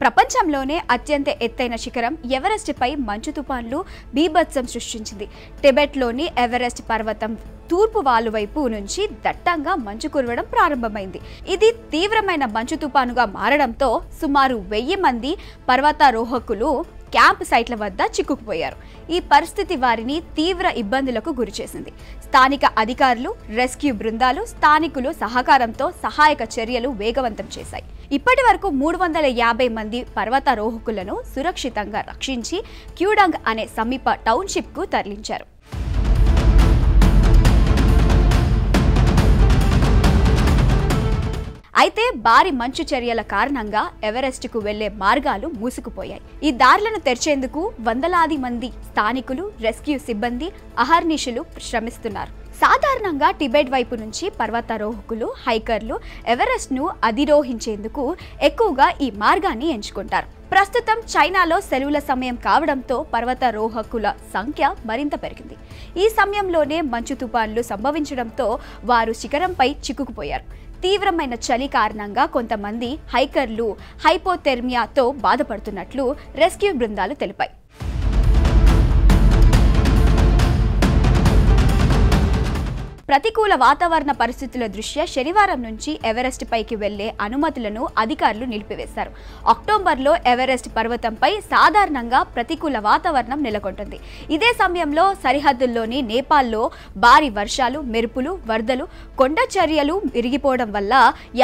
ప్రపంచంలోనే అత్యంత ఎత్తైన శిఖరం ఎవరెస్ట్పై మంచు తుఫాన్లు బీభత్సం సృష్టించింది. టిబెట్లోని ఎవరెస్ట్ పర్వతం తూర్పు వాలు వైపు నుంచి దట్టంగా మంచు కురవడం ప్రారంభమైంది. ఇది తీవ్రమైన మంచు తుఫానుగా మారడంతో సుమారు 1000 మంది పర్వతారోహకులు క్యాంప్ సైట్ల వద్ద చిక్కుకుపోయారు. ఈ పరిస్థితి వారిని తీవ్ర ఇబ్బందులకు గురిచేసింది. స్థానిక అధికారులు, రెస్క్యూ బృందాలు, స్థానికులు సహకారంతో సహాయక చర్యలు వేగవంతం చేశాయి. ఇప్పటి వరకు 350 మంది పర్వతారోహకులను సురక్షితంగా రక్షించి క్యూడంగ్ అనే సమీప టౌన్షిప్కు తరలించారు. అయితే భారీ మంచు చర్యల కారణంగా ఎవరెస్ట్కు వెళ్లే మార్గాలు మూసుకుపోయాయి. ఈ దారులను తెరిచేందుకు వందలాది మంది స్థానికులు, రెస్క్యూ సిబ్బంది అహర్నిశలు శ్రమిస్తున్నారు. సాధారణంగా టిబెట్ వైపు నుంచి పర్వతారోహకులు, హైకర్లు ఎవరెస్ట్ను అధిరోహించేందుకు ఎక్కువగా ఈ మార్గాన్ని ఎంచుకుంటారు. ప్రస్తుతం చైనాలో సెలవుల సమయం కావడంతో పర్వతారోహకుల సంఖ్య మరింత పెరిగింది. ఈ సమయంలోనే మంచు తుఫాన్లు సంభవించడంతో వారు శిఖరంపై చిక్కుకుపోయారు. తీవ్రమైన చలి కారణంగా కొంతమంది హైకర్లు హైపోథెర్మియాతో బాధపడుతున్నట్లు రెస్క్యూ బృందాలు తెలిపాయి. ప్రతికూల వాతావరణ పరిస్థితుల దృష్ట్యా శనివారం నుంచి ఎవరెస్ట్ పైకి వెళ్లే అనుమతులను అధికారులు నిలిపివేశారు. అక్టోబర్లో ఎవరెస్ట్ పర్వతంపై సాధారణంగా ప్రతికూల వాతావరణం నెలకొంటుంది. ఇదే సమయంలో సరిహద్దుల్లోని నేపాల్లో భారీ వర్షాలు, మెరుపులు, వరదలు, కొండ చర్యలు విరిగిపోవడం వల్ల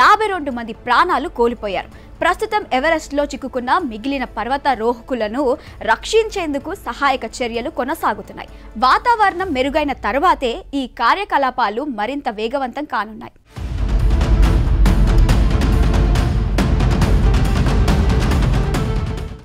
52 మంది ప్రాణాలు కోల్పోయారు. ప్రస్తుతం ఎవరెస్ట్లో చిక్కుకున్న మిగిలిన పర్వతారోహకులను రక్షించేందుకు సహాయక చర్యలు కొనసాగుతున్నాయి. వాతావరణం మెరుగైన తర్వాతే ఈ కార్యకలాపాలు మరింత వేగవంతం కానున్నాయి.